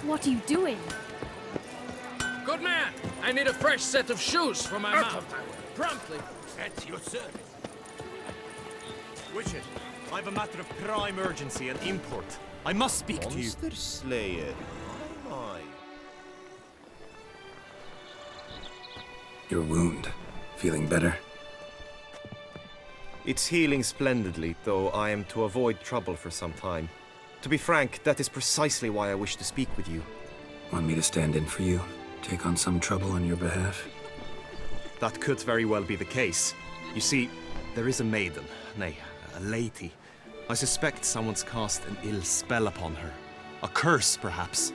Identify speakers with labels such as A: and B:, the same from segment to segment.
A: What are you doing?
B: Good man! I need a fresh set of shoes for my mount. Promptly.
C: At your service. Witcher, I have a matter of prime urgency and import. I must speak to you.
D: Monster Slayer. My.
E: Your wound. Feeling better?
D: It's healing splendidly, though I am to avoid trouble for some time. To be frank, that is precisely why I wish to speak with you.
E: Want me to stand in for you? Take on some trouble on your behalf?
D: That could very well be the case. You see, there is a maiden, nay, a lady. I suspect someone's cast an ill spell upon her. A curse, perhaps.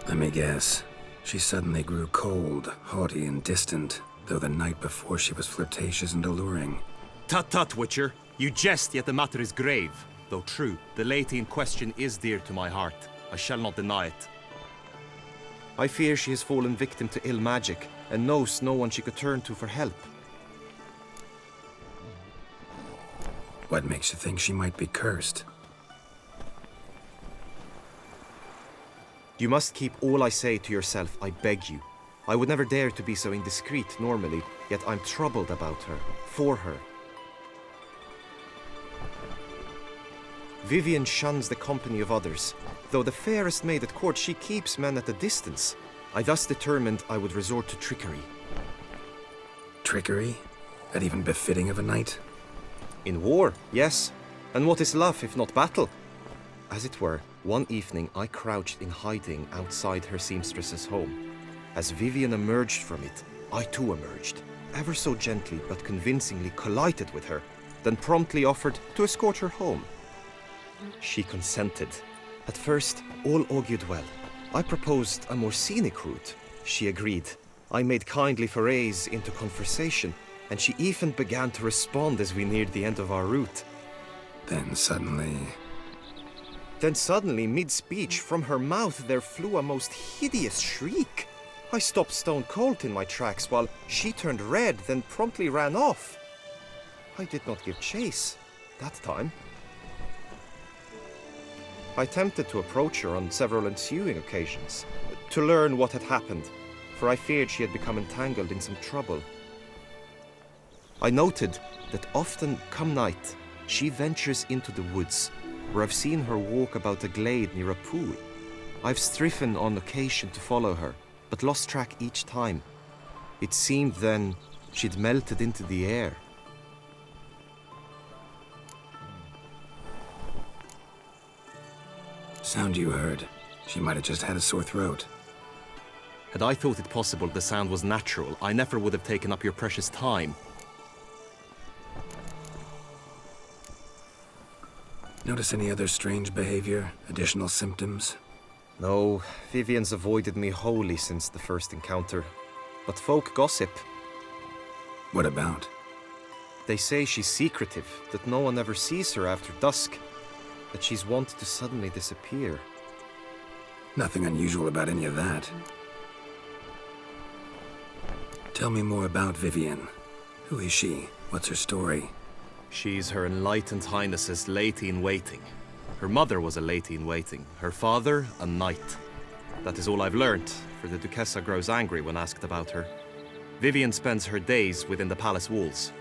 E: Let me guess. She suddenly grew cold, haughty, and distant, though the night before she was flirtatious and alluring.
D: Tut tut, Witcher. You jest, yet the matter is grave. Though true, the lady in question is dear to my heart. I shall not deny it. I fear she has fallen victim to ill magic, and knows no one she could turn to for help.
E: What makes you think she might be cursed?
D: You must keep all I say to yourself, I beg you. I would never dare to be so indiscreet normally, yet I'm troubled about her, for her. Vivian shuns the company of others. Though the fairest maid at court, she keeps men at a distance. I thus determined I would resort to trickery.
E: Trickery? That even befitting of a knight?
D: In war, yes. And what is love if not battle? As it were, one evening I crouched in hiding outside her seamstress's home. As Vivian emerged from it, I too emerged. Ever so gently but convincingly collided with her, then promptly offered to escort her home. She consented. At first, all augured well. I proposed a more scenic route. She agreed. I made kindly forays into conversation, and she even began to respond as we neared the end of our route.
E: Then suddenly,
D: mid-speech, from her mouth there flew a most hideous shriek. I stopped stone cold in my tracks while she turned red, then promptly ran off. I did not give chase, that time. I attempted to approach her on several ensuing occasions, to learn what had happened, for I feared she had become entangled in some trouble. I noted that often, come night, she ventures into the woods, where I've seen her walk about a glade near a pool. I've striven on occasion to follow her, but lost track each time. It seemed then she'd melted into the air.
E: sound you heard. She might have just had a sore throat.
D: Had I thought it possible the sound was natural, I never would have taken up your precious time.
E: Notice any other strange behavior? Additional symptoms?
D: No, Vivian's avoided me wholly since the first encounter. But folk gossip.
E: What about?
D: They say she's secretive, that no one ever sees her after dusk, that she's wont to suddenly disappear.
E: Nothing unusual about any of that. Tell me more about Vivian. Who is she? What's her story?
D: She's Her Enlightened Highness's lady-in-waiting. Her mother was a lady-in-waiting, her father a knight. That is all I've learnt, for the Duchessa grows angry when asked about her. Vivian spends her days within the palace walls.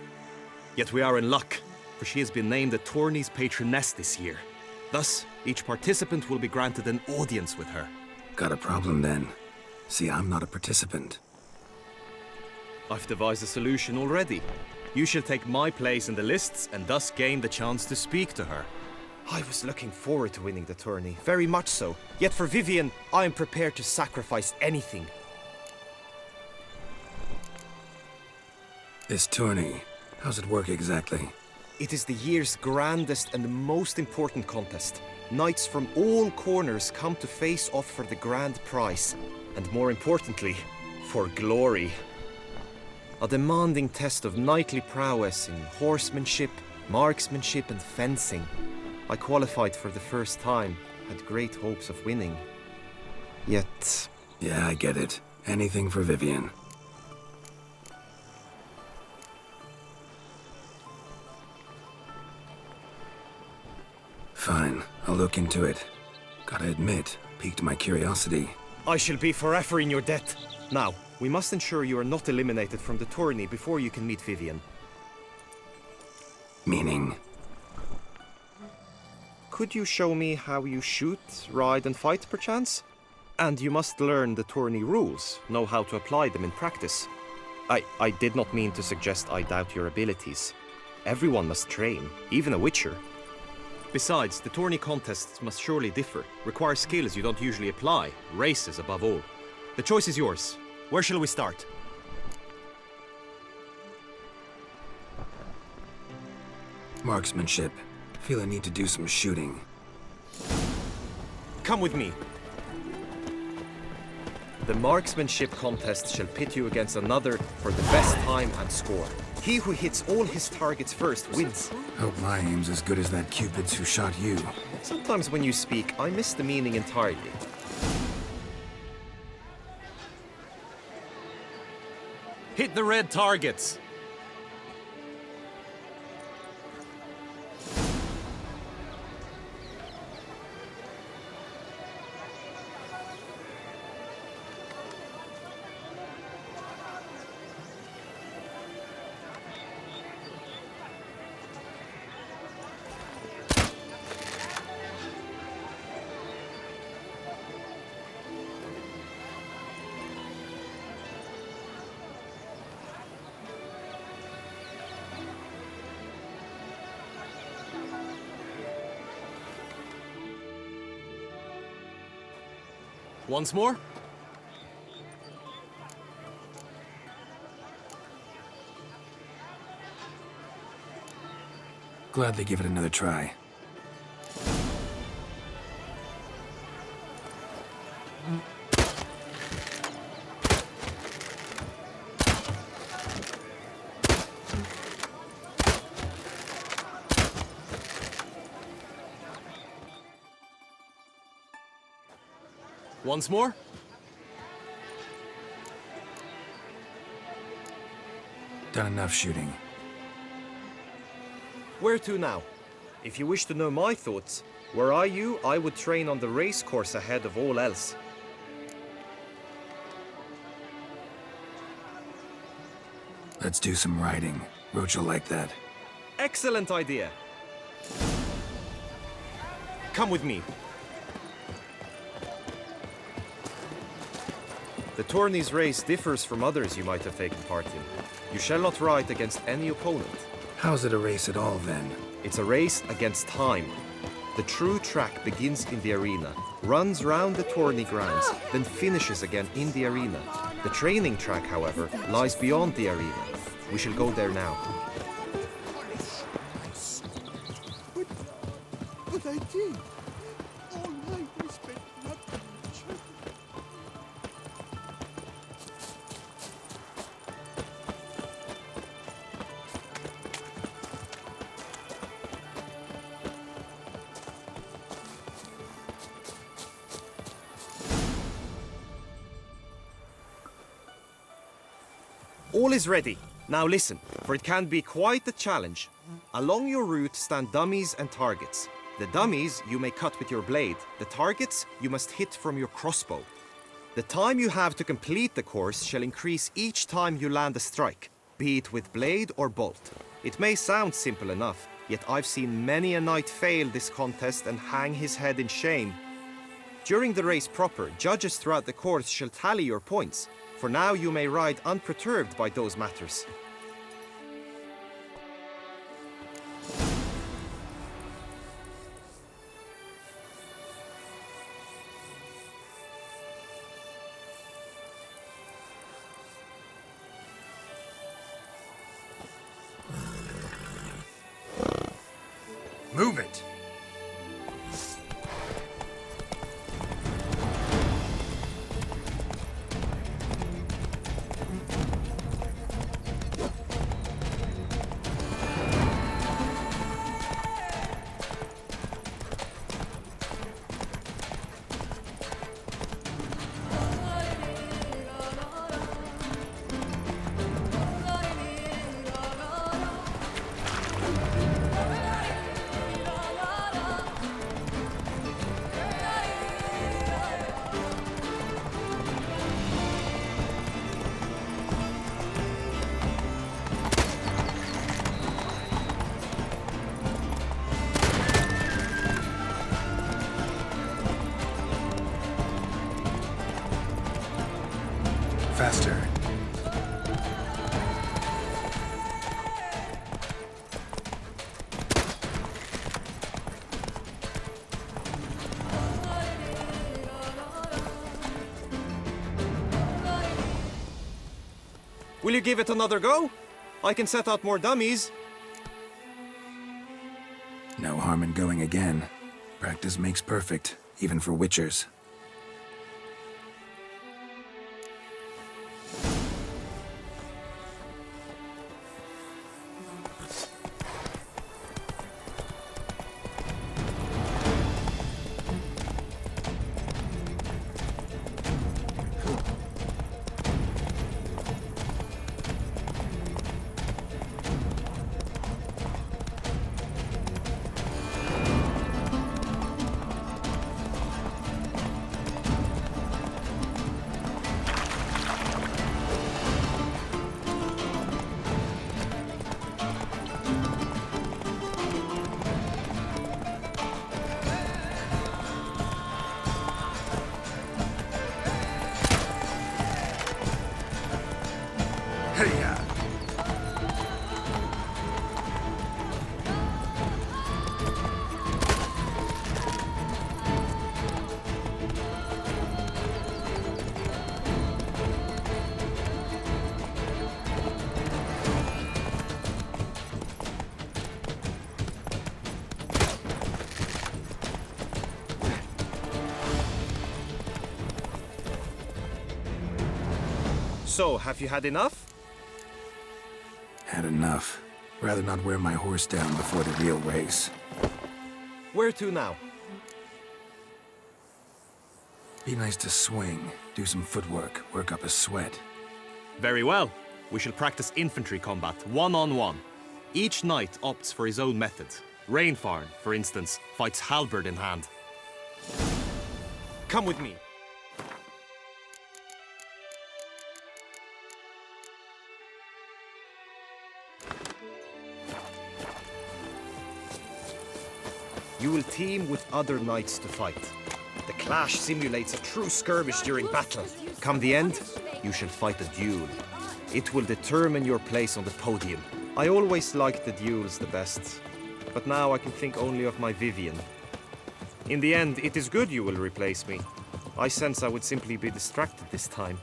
D: Yet we are in luck, for she has been named the tourney's patroness this year. Thus, each participant will be granted an audience with her.
E: Got a problem then. See, I'm not a participant.
D: I've devised a solution already. You shall take my place in the lists and thus gain the chance to speak to her. I was looking forward to winning the tourney, very much so. Yet for Vivian, I am prepared to sacrifice anything.
E: This tourney, how's it work exactly?
D: It is the year's grandest and most important contest. Knights from all corners come to face off for the grand prize. And more importantly, for glory. A demanding test of knightly prowess in horsemanship, marksmanship and fencing. I qualified for the first time, had great hopes of winning. Yet...
E: Yeah, I get it. Anything for Vivian. Fine, I'll look into it. Gotta admit, piqued my curiosity.
D: I shall be forever in your debt. Now, we must ensure you are not eliminated from the tourney before you can meet Vivian.
E: Meaning?
D: Could you show me how you shoot, ride and fight, perchance? And you must learn the tourney rules, know how to apply them in practice. I did not mean to suggest I doubt your abilities. Everyone must train, even a witcher. Besides, the tourney contests must surely differ, require skills you don't usually apply, races above all. The choice is yours. Where shall we start?
E: Marksmanship. Feel I need to do some shooting.
D: Come with me. The Marksmanship Contest shall pit you against another for the best time and score. He who hits all his targets first wins.
E: Hope my aim's as good as that Cupid's who shot you.
D: Sometimes when you speak, I miss the meaning entirely.
C: Hit the red targets! Once more?
E: Gladly give it another try.
C: Once more?
E: Done enough shooting.
D: Where to now? If you wish to know my thoughts, were I you, I would train on the race course ahead of all else.
E: Let's do some riding. Roach will like that.
D: Excellent idea. Come with me. The tourney's race differs from others you might have taken part in. You shall not ride against any opponent.
E: How's it a race at all, then?
D: It's a race against time. The true track begins in the arena, runs round the tourney grounds, then finishes again in the arena. The training track, however, lies beyond the arena. We shall go there now.
A: But I did. All night we spent nothing.
D: All is ready. Now listen, for it can be quite the challenge. Along your route stand dummies and targets. The dummies you may cut with your blade. The targets you must hit from your crossbow. The time you have to complete the course shall increase each time you land a strike, be it with blade or bolt. It may sound simple enough, yet I've seen many a knight fail this contest and hang his head in shame. During the race proper, judges throughout the course shall tally your points. For now you may ride unperturbed by those matters.
E: Move it!
D: Will you give it another go? I can set out more dummies.
E: No harm in going again. Practice makes perfect, even for witchers.
D: So, have you had enough?
E: Had enough. Rather not wear my horse down before the real race.
D: Where to now?
E: Be nice to swing, do some footwork, work up a sweat.
C: Very well. We shall practice infantry combat, one-on-one. Each knight opts for his own method. Rainfarn, for instance, fights halberd in hand.
D: Come with me. You will team with other knights to fight. The clash simulates a true skirmish during battle. Come the end, you shall fight a duel. It will determine your place on the podium. I always liked the duels the best, but now I can think only of my Vivian. In the end, it is good you will replace me. I sense I would simply be distracted this time.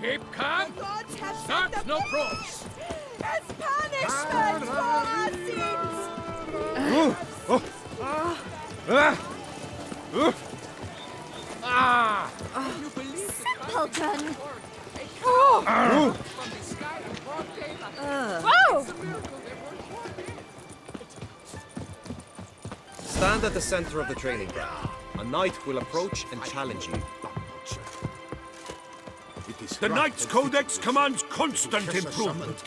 B: Keep calm. Start no probes.
F: As punishment for our sins! Simpleton!
D: Stand at the center of the training ground. A knight will approach and challenge you.
G: The Knight's Codex commands constant improvement.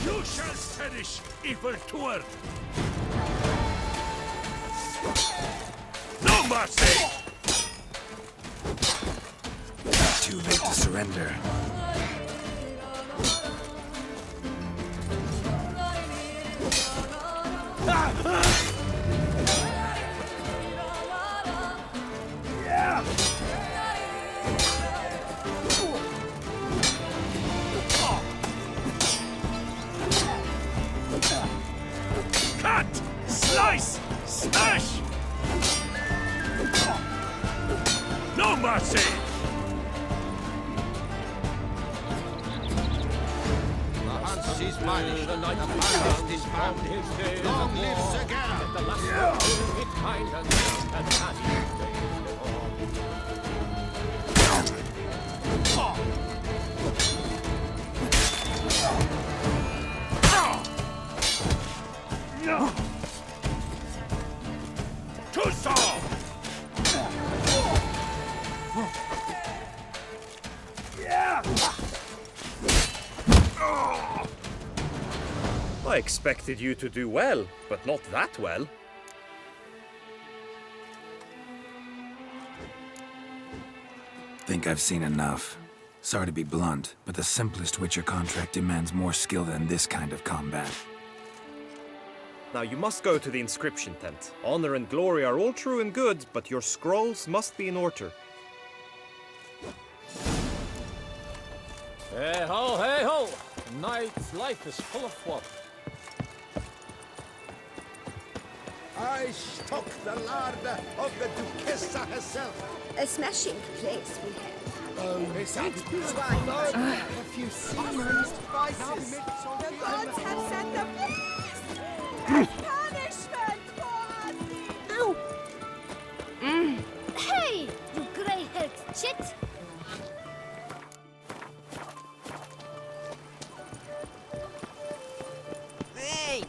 H: You shall perish, evil doer! No mercy!
E: Too late to surrender.
H: Cut! Slice! Smash! No mercy!
A: She's mine. The night of is found his day. Long live Sir Geralt! The last one it might
H: Toussaint!
D: I expected you to do well, but not that well.
E: Think I've seen enough. Sorry to be blunt, but the simplest Witcher contract demands more skill than this kind of combat.
D: Now you must go to the inscription tent. Honor and glory are all true and good, but your scrolls must be in order.
A: Hey ho, hey ho! Knight's life is full of work.
G: I struck the larder of the Duchess herself.
F: A smashing place we have. A few seasoned spices. The gods have sent the beast! Punishment for us!
I: Ow! Hey, you grey-haired chit!
F: Hey!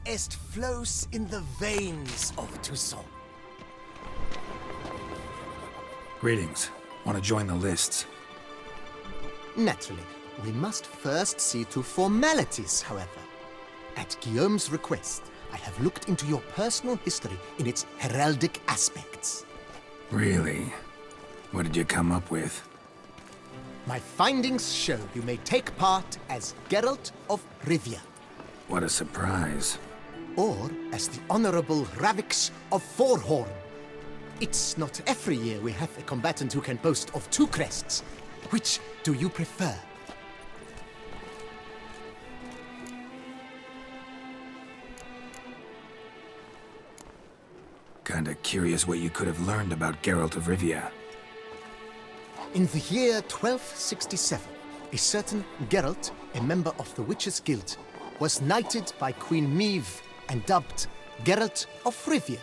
F: Est flows in the veins of Toussaint.
E: Greetings. Want to join the lists?
F: Naturally, we must first see to formalities, however. At Guillaume's request, I have looked into your personal history in its heraldic aspects.
E: Really? What did you come up with?
F: My findings show you may take part as Geralt of Rivia,
E: What a surprise.
F: or as the Honorable Ravix of Forhorn. It's not every year we have a combatant who can boast of 2 crests. Which do you prefer?
E: Kinda curious what you could have learned about Geralt of Rivia.
F: In the year 1267, a certain Geralt, a member of the Witches' Guild, was knighted by Queen Meve and dubbed Geralt of Rivia.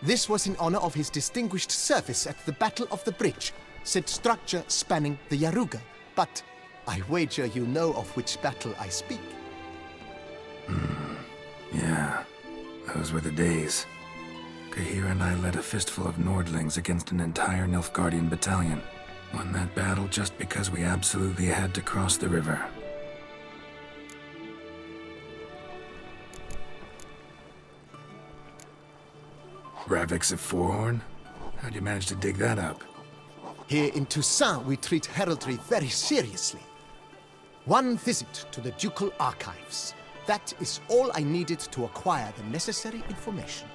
F: This was in honor of his distinguished service at the Battle of the Bridge, said structure spanning the Yaruga. But I wager you know of which battle I speak.
E: Yeah, those were the days. Kahir and I led a fistful of Nordlings against an entire Nilfgaardian battalion. Won that battle just because we absolutely had to cross the river. Ravix of Forhorn? How'd you manage to dig that up?
F: Here in Toussaint, we treat heraldry very seriously. One visit to the ducal archives. That is all I needed to acquire the necessary information.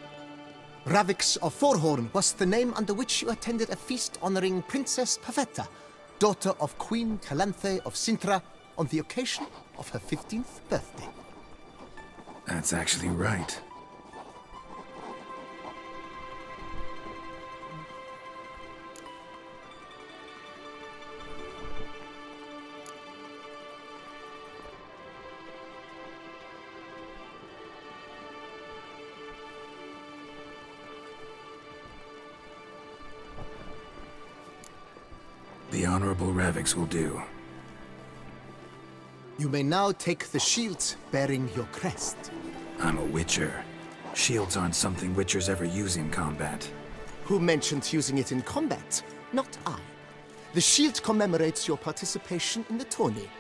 F: Ravix of Forhorn was the name under which you attended a feast honoring Princess Pavetta, daughter of Queen Calanthe of Sintra, on the occasion of her 15th birthday.
E: That's actually right. The Honorable Ravix will do.
F: You may now take the shield bearing your crest.
E: I'm a Witcher. Shields aren't something Witchers ever use in combat.
F: Who mentioned using it in combat? Not I. The shield commemorates your participation in the tourney.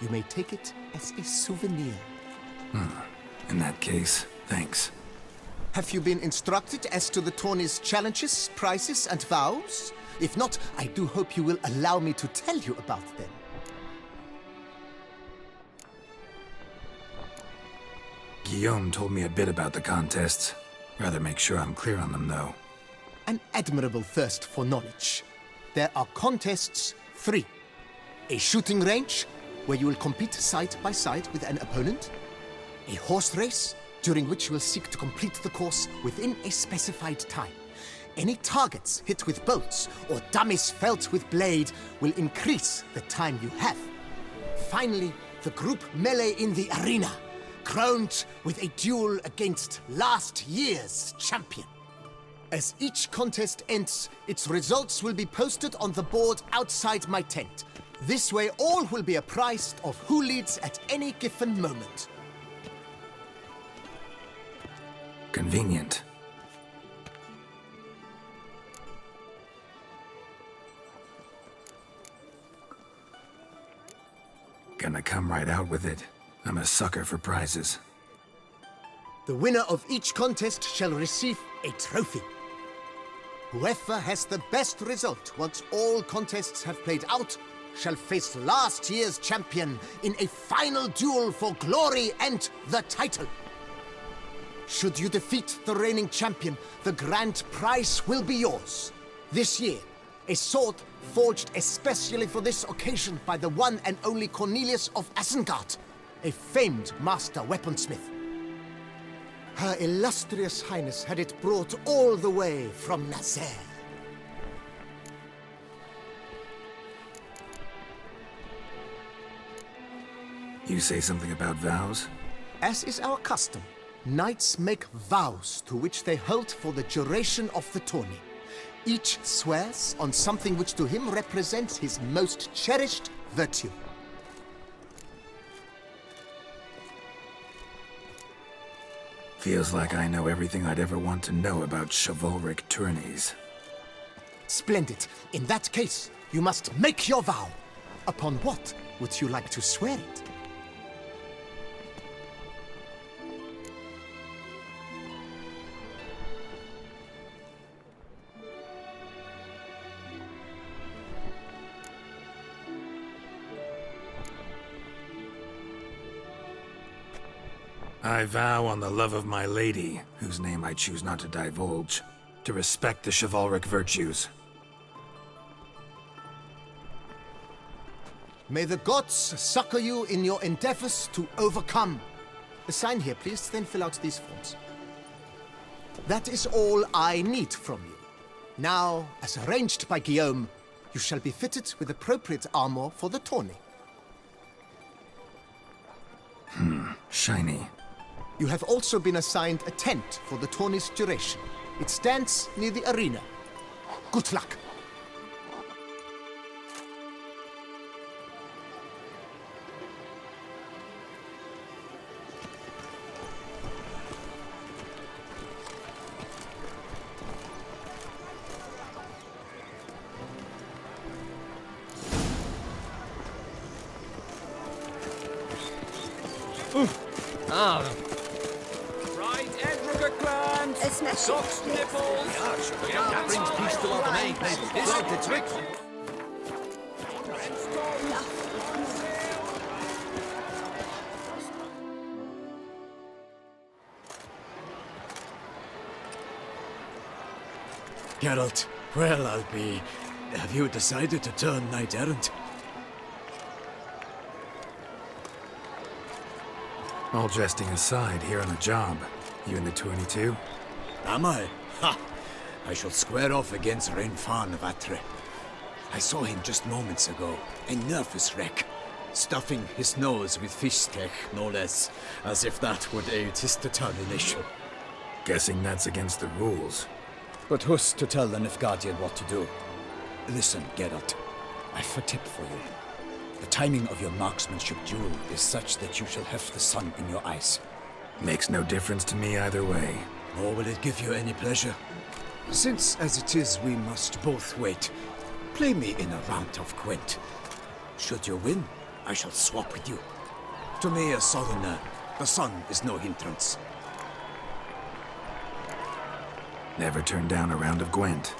F: You may take it as a souvenir.
E: In that case, thanks.
F: Have you been instructed as to the tourney's challenges, prizes, and vows? If not, I do hope you will allow me to tell you about them.
E: Guillaume told me a bit about the contests. Rather make sure I'm clear on them, though.
F: An admirable thirst for knowledge. There are contests 3. A shooting range, where you will compete side by side with an opponent. A horse race, during which you will seek to complete the course within a specified time. Any targets hit with bolts or dummies felt with blade will increase the time you have. Finally, the group melee in the arena, crowned with a duel against last year's champion. As each contest ends, its results will be posted on the board outside my tent. This way, all will be apprised of who leads at any given moment.
E: Convenient. Gonna come right out with it. I'm a sucker for prizes.
F: The winner of each contest shall receive a trophy. Whoever has the best result once all contests have played out shall face last year's champion in a final duel for glory and the title. Should you defeat the reigning champion, the grand prize will be yours. This year, a sword forged especially for this occasion by the one and only Cornelius of Isengard, a famed master weaponsmith. Her illustrious highness had it brought all the way from Nazaire.
E: You say something about vows?
F: As is our custom, knights make vows to which they hold for the duration of the tourney. Each swears on something which to him represents his most cherished virtue.
E: Feels like I know everything I'd ever want to know about chivalric tourneys.
F: Splendid. In that case, you must make your vow. Upon what would you like to swear it?
E: I vow on the love of my lady, whose name I choose not to divulge, to respect the chivalric virtues.
F: May the gods succor you in your endeavors to overcome. Sign here, please, then fill out these forms. That is all I need from you. Now, as arranged by Guillaume, you shall be fitted with appropriate armor for the tourney.
E: Shiny.
F: You have also been assigned a tent for the tourney's duration. It stands near the arena. Good luck.
B: Right, Edrica clans! Socks, nipples!
A: That brings peace to all the main. This is the trick.
J: Geralt, well, I'll be... Have you decided to turn knight-errant?
E: All jesting aside, here on the job. You in the tourney too?
J: Am I? Ha! I shall square off against Renfan of Atre. I saw him just moments ago, a nervous wreck, stuffing his nose with fish steak, no less, as if that would aid his determination.
E: Guessing that's against the rules.
J: But who's to tell the Nilfgaardian what to do? Listen, Geralt, I've a tip for you. The timing of your marksmanship duel is such that you shall have the sun in your eyes.
E: Makes no difference to me either way.
J: Nor will it give you any pleasure. Since, as it is, we must both wait, play me in a round of Gwent. Should you win, I shall swap with you. To me, a southerner, the sun is no hindrance.
E: Never turn down a round of Gwent.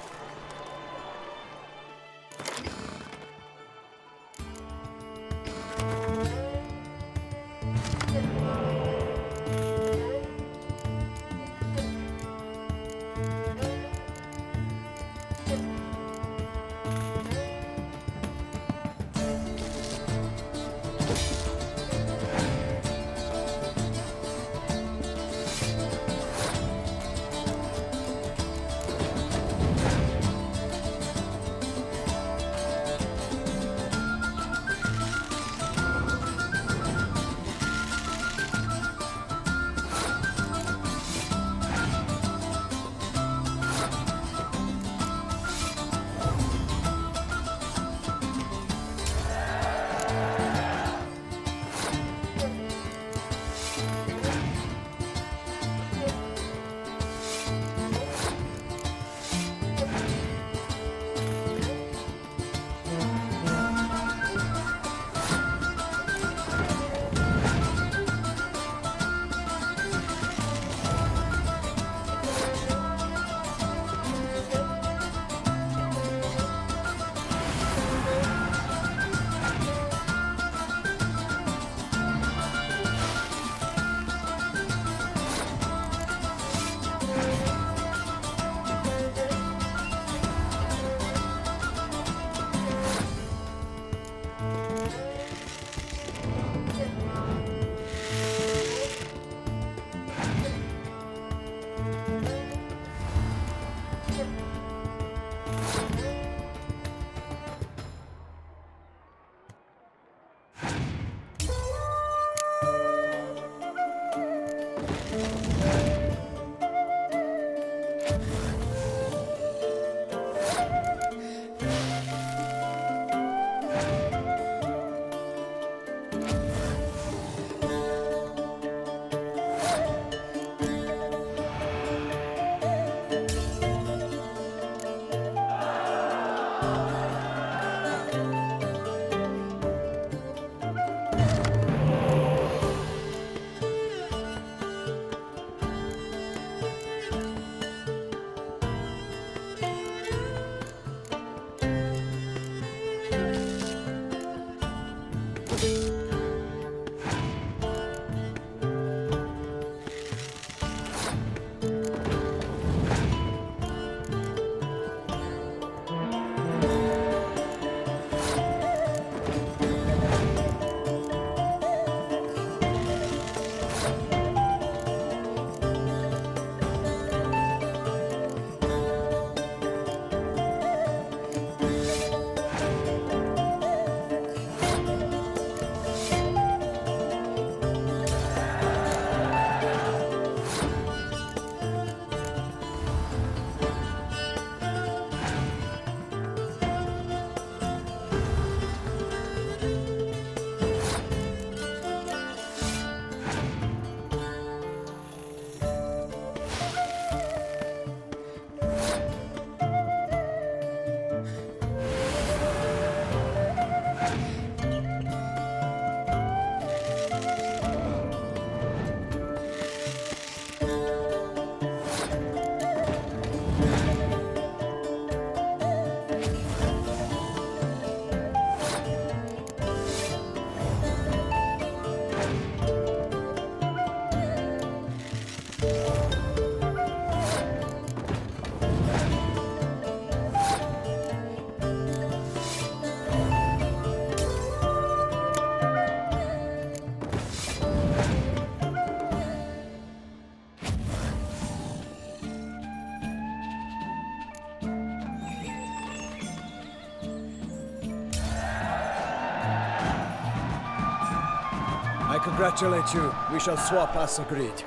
K: I congratulate you. We shall swap as agreed.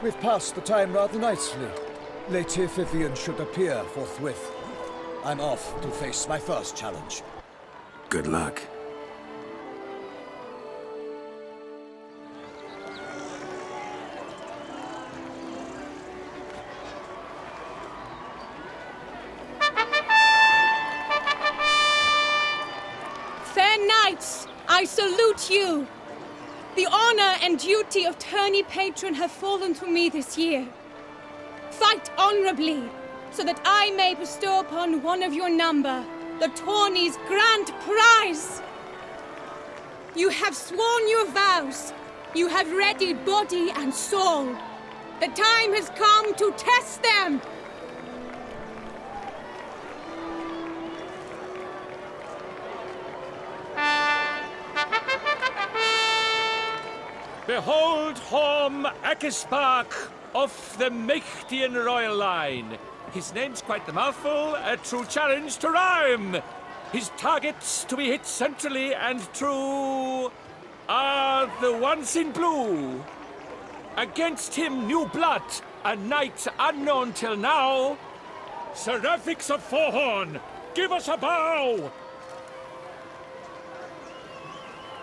K: We've passed the time rather nicely. Lady Vivian should appear forthwith. I'm off to face my first challenge.
E: Good luck.
L: Fair knights, I salute you. The honor and duty of tourney patron have fallen to me this year. Fight honorably, so that I may bestow upon one of your number the tourney's grand prize. You have sworn your vows. You have readied body and soul. The time has come to test them.
H: Behold Horm Akispark of the Mechtian royal line. His name's quite the mouthful, a true challenge to rhyme. His targets to be hit centrally and true are the ones in blue. Against him new blood, a knight unknown till now. Seraphix of Forehorn, give us a bow!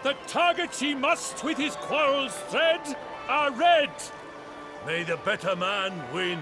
H: The targets he must with his quarrels thread are red.
G: May the better man win.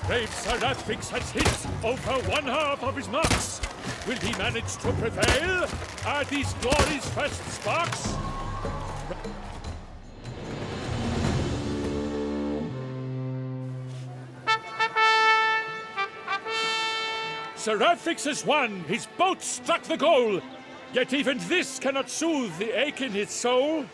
H: Brave Seraphix has hit over one half of his marks. Will he manage to prevail? Are these glories first sparks? Seraphix has won. His boat struck the goal. Yet even this cannot soothe the ache in his soul.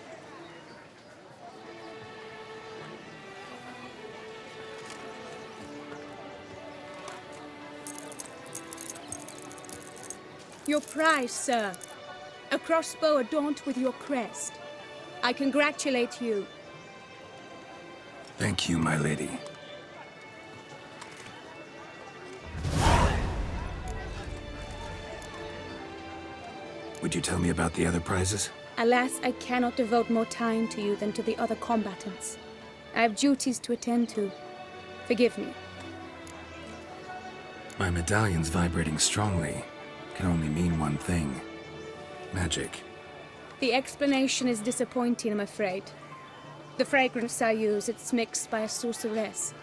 L: Your prize, sir. A crossbow adorned with your crest. I congratulate you.
E: Thank you, my lady. Would you tell me about the other prizes?
L: Alas, I cannot devote more time to you than to the other combatants. I have duties to attend to. Forgive me.
E: My medallion's vibrating strongly. Can only mean one thing. Magic.
L: The explanation is disappointing, I'm afraid. The fragrance I use, it's mixed by a sorceress.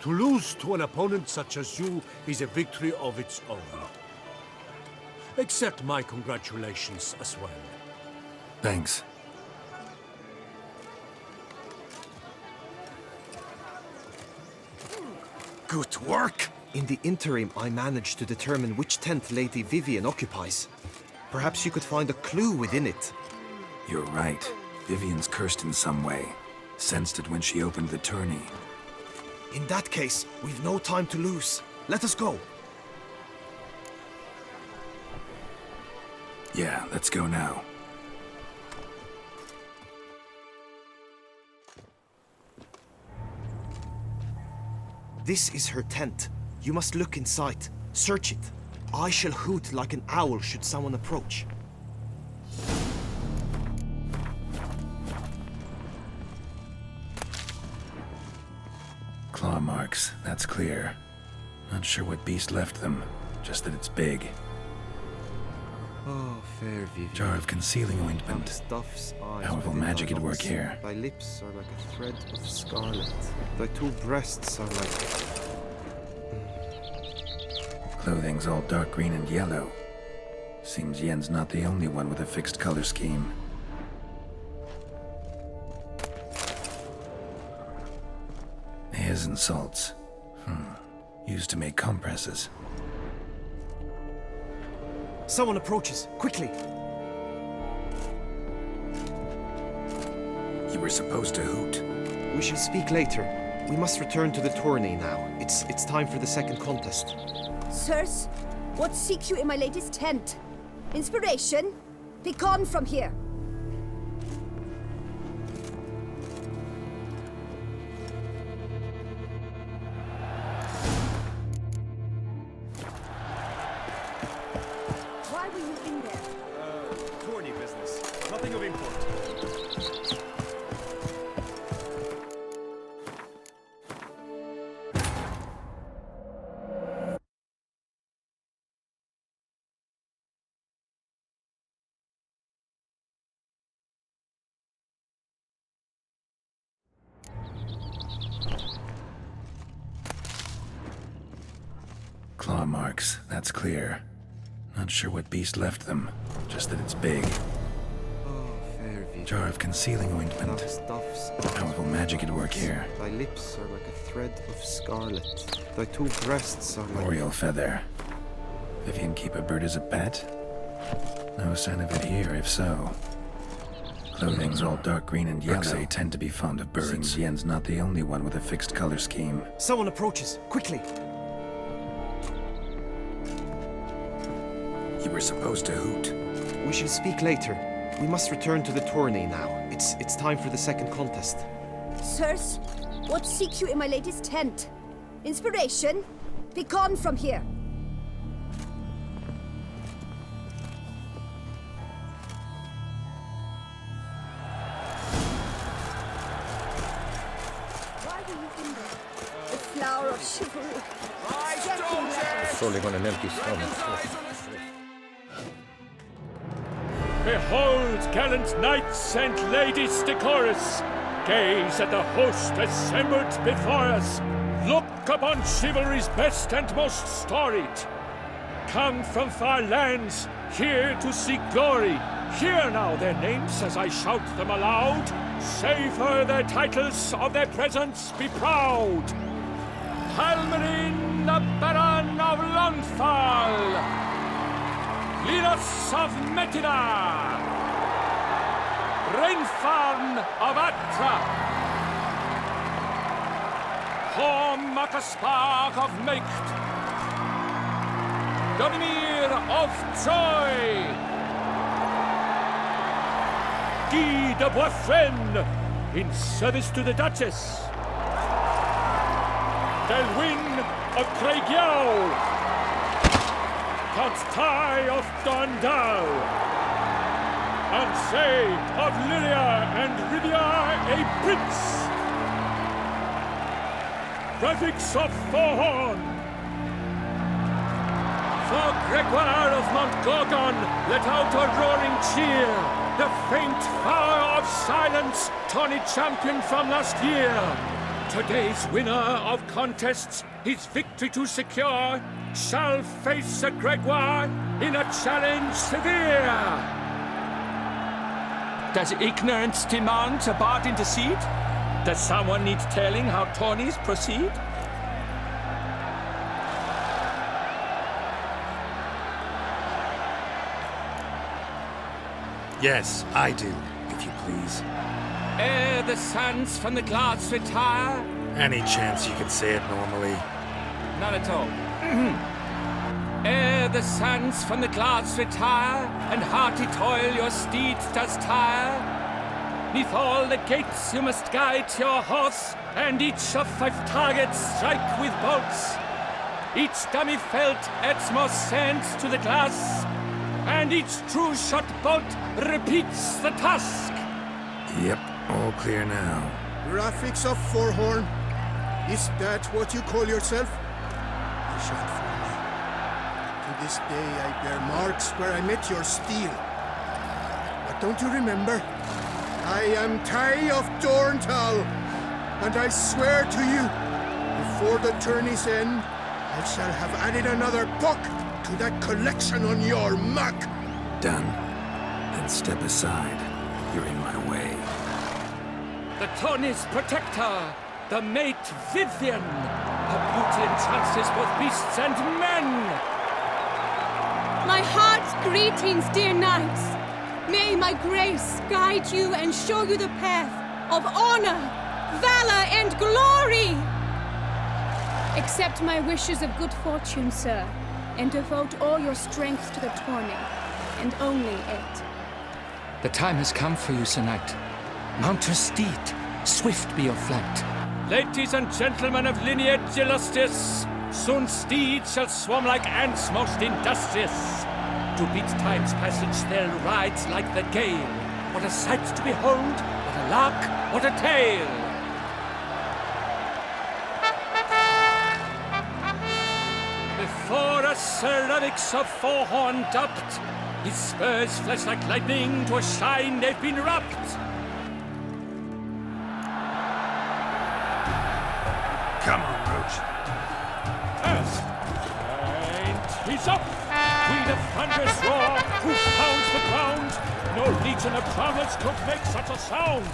G: To lose to an opponent such as you is a victory of its own. Accept my congratulations as well.
E: Thanks.
D: Good work! In the interim, I managed to determine which tent Lady Vivian occupies. Perhaps you could find a clue within it.
E: You're right. Vivian's cursed in some way. Sensed it when she opened the tourney.
D: In that case, we've no time to lose. Let us go.
E: Yeah, let's go now.
D: This is her tent. You must look inside. Search it. I shall hoot like an owl should someone approach.
E: Claw marks, that's clear. Not sure what beast left them, just that it's big.
D: Oh, fair Vivian.
E: Jar of concealing ointment.
D: Stuff's eyes
E: Powerful
D: within
E: magic
D: thy
E: at work
D: locks.
E: here.
D: Thy lips are like a thread of scarlet. Thy two breasts are like...
E: Clothing's all dark green and yellow. Seems Yen's not the only one with a fixed color scheme. Hairs and salts. Used to make compresses.
D: Someone approaches. Quickly!
E: You were supposed to hoot.
D: We shall speak later. We must return to the tourney now. It's time for the second contest.
I: Sirs, what seek you in my lady's tent? Inspiration? Be gone from here! Why were you in there?
C: Tourney business. Nothing of import.
E: Claw marks, that's clear. Not sure what beast left them, just that it's big.
D: Oh, fair Vivian.
E: Jar of concealing ointment.
D: Stuff's
E: Powerful magic at work here.
D: Thy lips are like a thread of scarlet. Thy two breasts are like...
E: Oriole feather. Vivian keep a bird as a pet? No sign of it here, if so. Clothing's all dark green and yellow. They tend to be fond of birds. Seems Yen's not the only one with a fixed color scheme.
D: Someone approaches. Quickly!
E: You were supposed to hoot.
D: We shall speak later. We must return to the tourney now. It's time for the second contest.
I: Sirs, what seek you in my lady's tent? Inspiration? Be gone from here! Why were you in there? The flower of chivalry.
A: Surely got an empty stomach.
H: Behold, gallant knights and ladies decorous, gaze at the host assembled before us. Look upon chivalry's best and most storied. Come from far lands, here to seek glory. Hear now their names as I shout them aloud. Savor their titles, of their presence be proud. Halmarin, the Baron of Lonfal. Linus of Metina, Rainfarn of Atra, Horm Makaspark of Meikt, Donimir of Troy, Guy de Boisfren, in service to the Duchess, Delwyn of Craigiau, Count Tai of Dondal, Ansay of Lilia and Rivia a prince, Prefix of Forhorn. For Gregoire of Montgorgon, let out a roaring cheer. The faint fire of silence, tawny champion from last year. Today's winner of contests, his victory to secure, shall face Sir Gregoire in a challenge severe. Does ignorance demand a bard intercede? Does someone need telling how tourneys proceed?
E: Yes, I do, if you please.
H: Ere the sands from the glass retire.
E: Any chance you could say it normally?
H: Not at all. Ere the sands from the glass retire, and hearty toil your steed does tire, neath all the gates you must guide your horse, and each of 5 targets strike with bolts. Each dummy felt adds more sand to the glass, and each true shot bolt repeats the task.
E: Yep, all clear now.
M: Graphics of Forhorn? Is that what you call yourself? You shan't fool me. To this day I bear marks where I met your steel. But don't you remember? I am Tai of Dorntal, and I swear to you, before the tourney's end, I shall have added another book to that collection on your mug.
E: Done. Then step aside. You're in my way.
H: The tourney's protector, the mate Vivian. Her beauty entrances both beasts and men.
L: My heart's greetings, dear knights. May my grace guide you and show you the path of honor, valor, and glory. Accept my wishes of good fortune, sir, and devote all your strength to the tourney, and only it.
B: The time has come for you, Sir Knight. Mount your steed. Swift be your flight.
H: Ladies and gentlemen of lineage illustrious, soon steeds shall swarm like ants most industrious. To beat time's passage they'll ride like the gale. What a sight to behold, what a lark, what a tale! Before us Sir Regis of Forhorn dubbed, his spurs flash like lightning, to a shine they've been wrapped.
E: Come on, Roach.
H: And he's up! With a thunderous roar, who pounds the ground? No legion of travelers could make such a sound!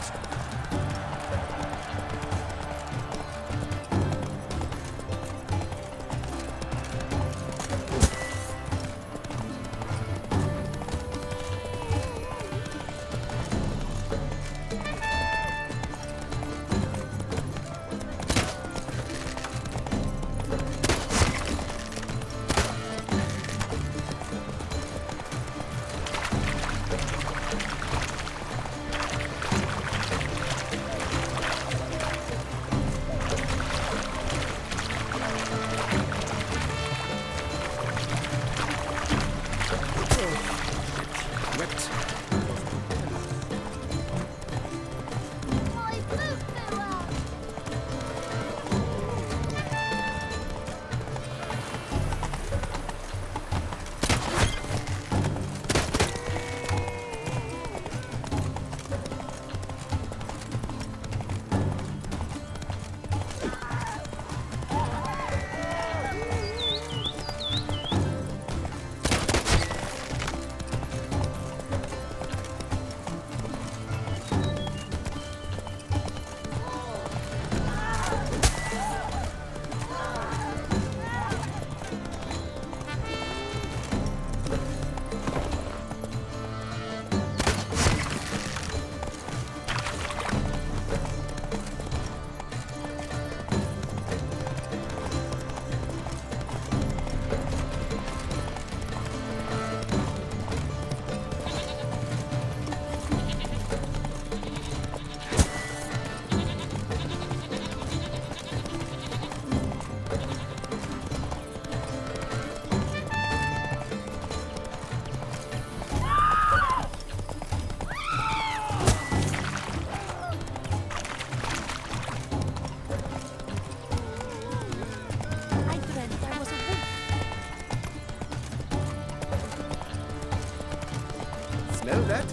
N: Smell that?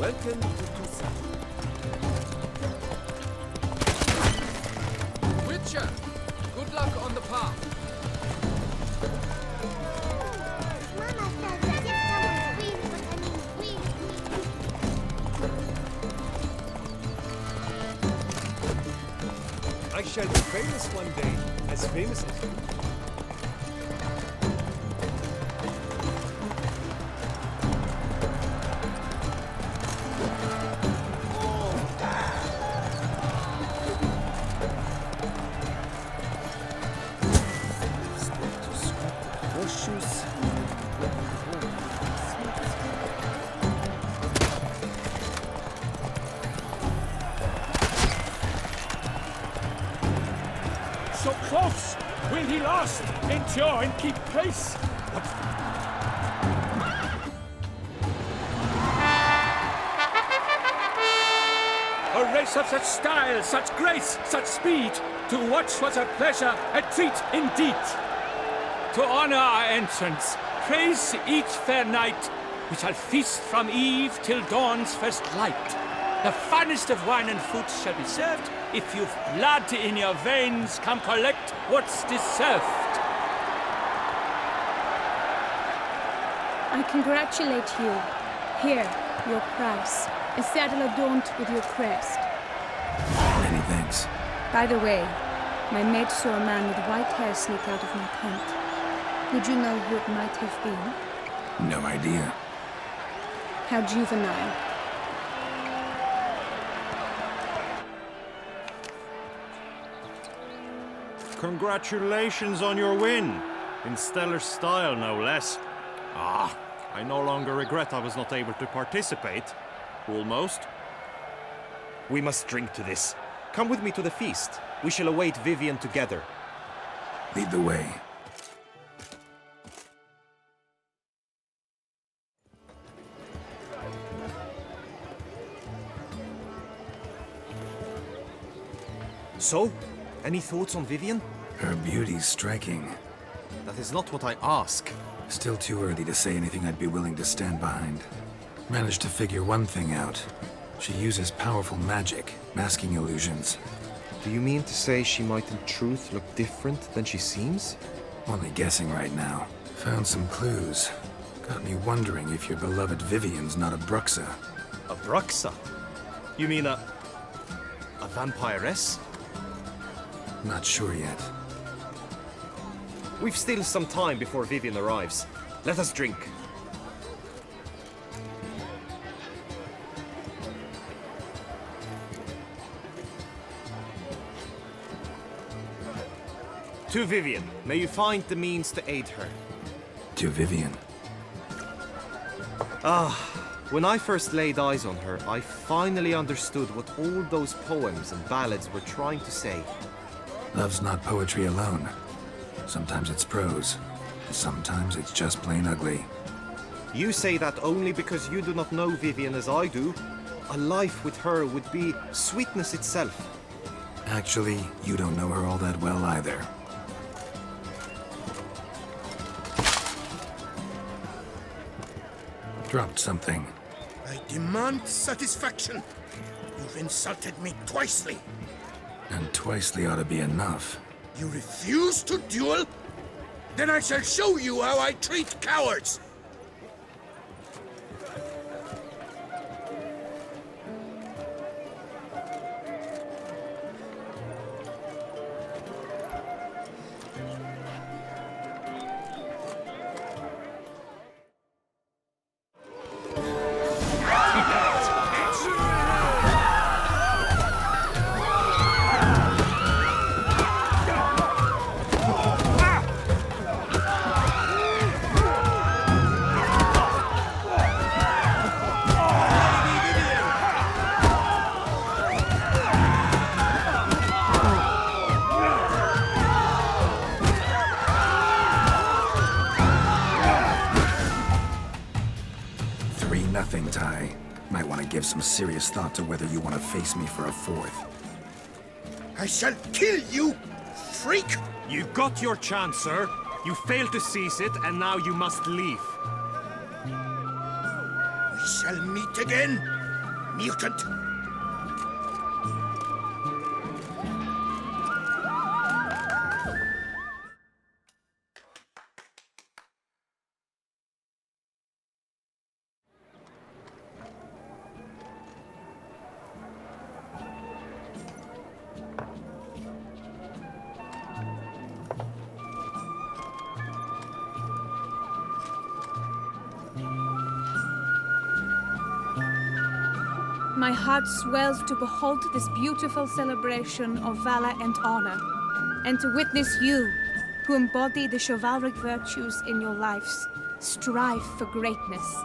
N: Welcome to Toussaint.
B: Witcher, good luck on the path.
G: I shall be famous one day, as famous as you.
H: So close! Will he last? Endure and keep pace? A race of such style, such grace, such speed. To watch was a pleasure, a treat indeed. To honor our entrance, praise each fair knight. We shall feast from eve till dawn's first light. The finest of wine and food shall be served. If you've blood in your veins, come collect what's deserved.
L: I congratulate you. Here, your prize. A saddle adorned with your crest.
E: Many thanks.
L: By the way, my maid saw a man with white hair sneak out of my tent. Would you know who it might have been?
E: No idea.
L: How juvenile.
C: Congratulations on your win. In stellar style, no less. Ah, I no longer regret I was not able to participate. Almost. We must drink to this. Come with me to the feast. We shall await Vivian together.
E: Lead the way.
D: So, any thoughts on Vivian?
E: Her beauty's striking.
D: That is not what I ask.
E: Still too early to say anything I'd be willing to stand behind. Managed to figure one thing out. She uses powerful magic, masking illusions.
D: Do you mean to say she might in truth look different than she seems?
E: Only guessing right now. Found some clues. Got me wondering if your beloved Vivian's not a Bruxa.
C: A Bruxa? You mean a vampiress?
E: Not sure yet.
D: We've still some time before Vivian arrives. Let us drink. To Vivian, may you find the means to aid her.
E: To Vivian.
D: When I first laid eyes on her, I finally understood what all those poems and ballads were trying to say.
E: Love's not poetry alone. Sometimes it's prose. Sometimes it's just plain ugly.
D: You say that only because you do not know Vivian as I do. A life with her would be sweetness itself.
E: Actually, you don't know her all that well either. Dropped something.
M: I demand satisfaction. You've insulted me twicely.
E: And twicely ought to be enough.
M: You refuse to duel? Then I shall show you how I treat cowards!
E: Nothing, Ty. Might want to give some serious thought to whether you want to face me for a fourth.
M: I shall kill you, freak!
C: You got your chance, sir. You failed to seize it, and now you must leave.
M: We shall meet again, mutant.
L: My heart swells to behold this beautiful celebration of valor and honor, and to witness you, who embody the chivalric virtues in your lives, strive for greatness.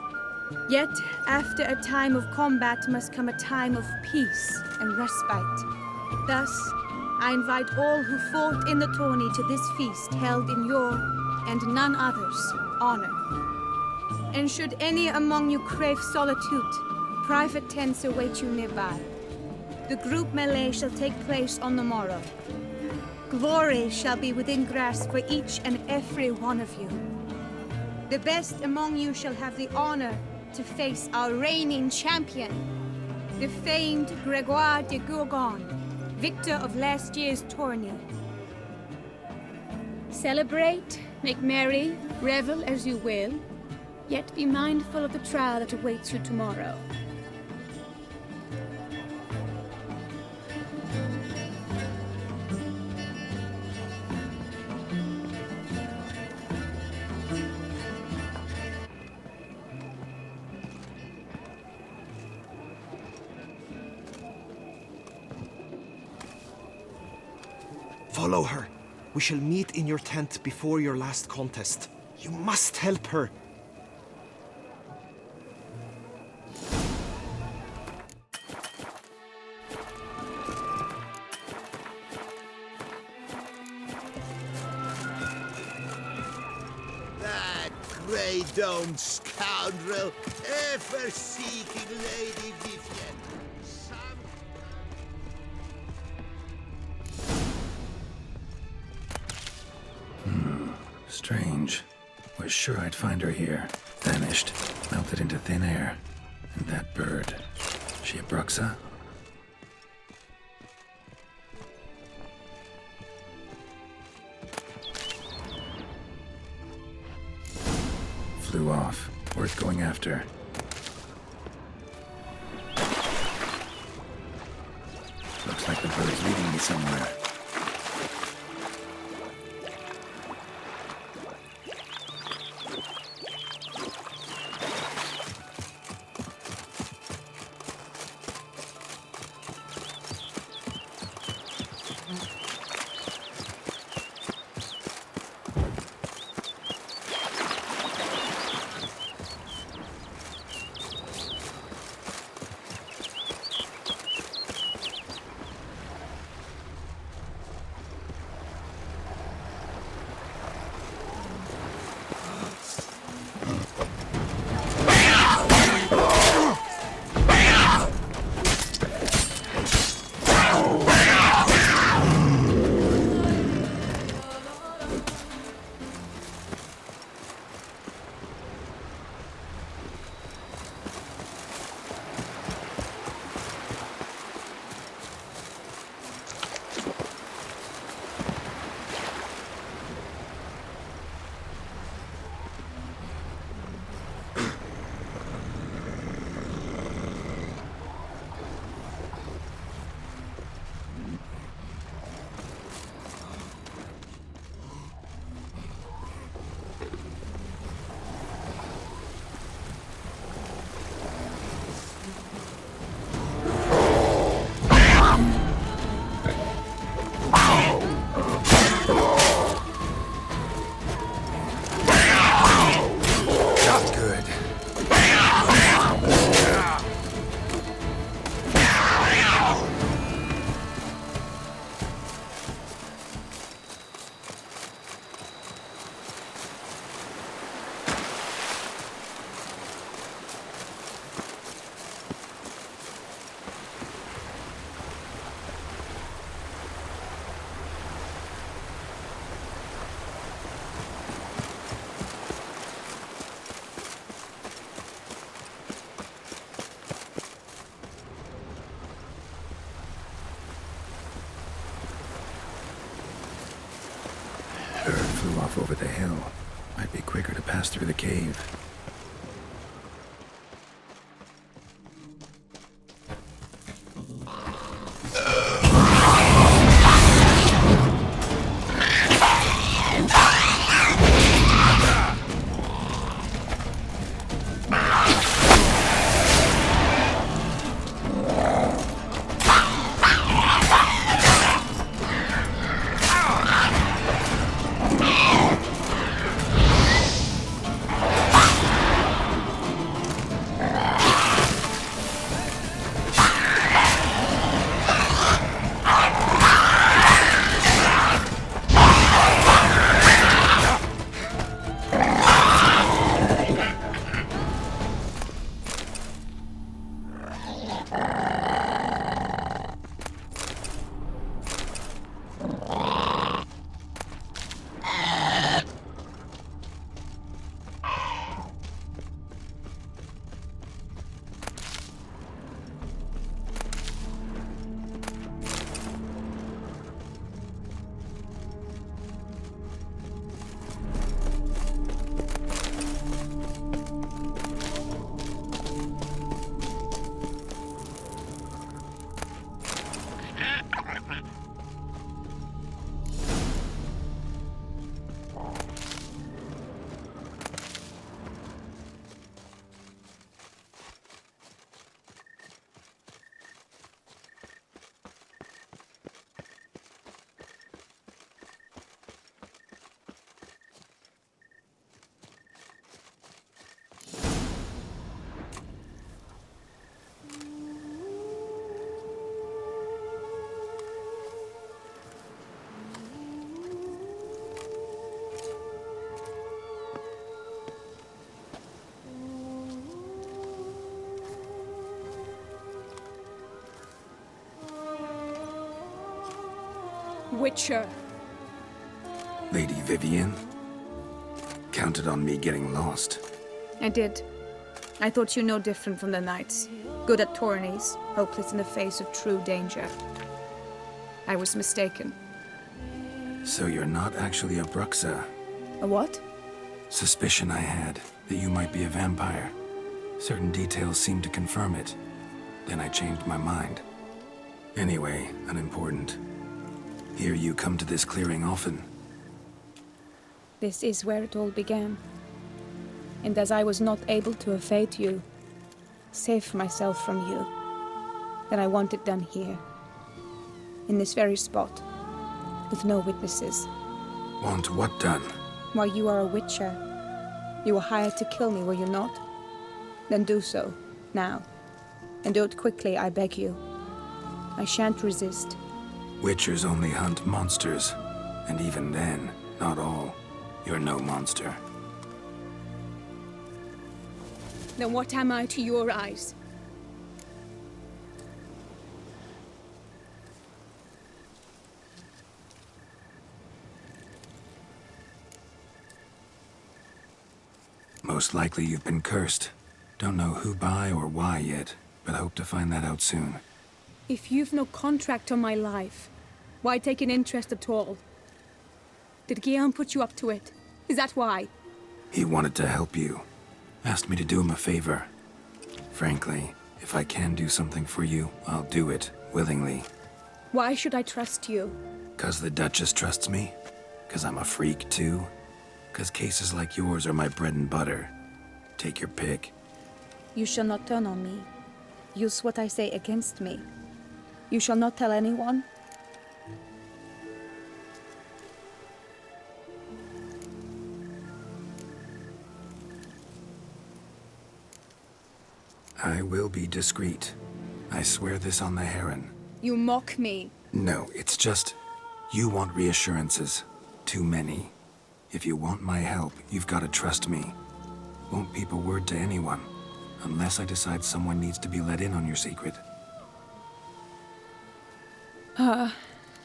L: Yet, after a time of combat must come a time of peace and respite. Thus, I invite all who fought in the tourney to this feast held in your, and none other's, honor. And should any among you crave solitude, private tents await you nearby. The group melee shall take place on the morrow. Glory shall be within grasp for each and every one of you. The best among you shall have the honor to face our reigning champion, the famed Gregoire de Gourgon, victor of last year's tourney. Celebrate, make merry, revel as you will, yet be mindful of the trial that awaits you tomorrow.
D: Follow her. We shall meet in your tent before your last contest. You must help her.
J: That grey-domed scoundrel, ever seeking Lady Vivian.
E: Strange. Was sure I'd find her here. Vanished. Melted into thin air. And that bird. She a Bruxa? Flew off. Worth going after. Looks like the bird's leading me somewhere. off over the hill. Might be quicker to pass through the cave.
L: Witcher.
E: Lady Vivienne? Counted on me getting lost.
L: I did. I thought you no different from the knights. Good at tourneys, hopeless in the face of true danger. I was mistaken.
E: So you're not actually a Bruxa?
L: A what?
E: Suspicion I had, that you might be a vampire. Certain details seemed to confirm it. Then I changed my mind. Anyway, unimportant. Hear you come to this clearing often.
L: This is where it all began. And as I was not able to evade you, save myself from you, then I want it done here. In this very spot. With no witnesses.
E: Want what done?
L: Why, you are a witcher. You were hired to kill me, were you not? Then do so, now. And do it quickly, I beg you. I shan't resist.
E: Witchers only hunt monsters. And even then, not all. You're no monster.
L: Then what am I to your eyes?
E: Most likely you've been cursed. Don't know who by or why yet, but hope to find that out soon.
L: If you've no contract on my life, why take an interest at all? Did Guillaume put you up to it? Is that why?
E: He wanted to help you. Asked me to do him a favor. Frankly, if I can do something for you, I'll do it, willingly.
L: Why should I trust you?
E: 'Cause the Duchess trusts me? 'Cause I'm a freak, too? 'Cause cases like yours are my bread and butter. Take your pick.
L: You shall not turn on me. Use what I say against me. You shall not tell anyone?
E: I will be discreet. I swear this on the Heron.
L: You mock me.
E: No, it's just... You want reassurances. Too many. If you want my help, you've got to trust me. Won't peep a word to anyone. Unless I decide someone needs to be let in on your secret.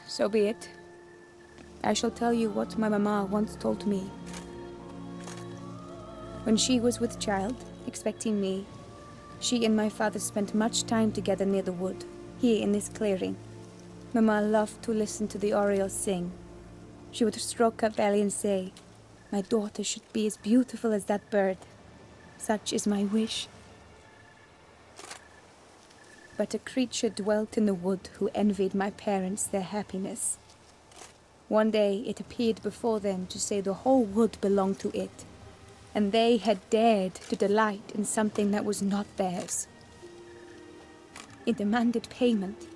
L: So be it. I shall tell you what my mama once told me. When she was with child, expecting me, she and my father spent much time together near the wood, here in this clearing. Mama loved to listen to the orioles sing. She would stroke her belly and say, my daughter should be as beautiful as that bird. Such is my wish. But a creature dwelt in the wood who envied my parents their happiness. One day it appeared before them to say the whole wood belonged to it, and they had dared to delight in something that was not theirs. It demanded payment,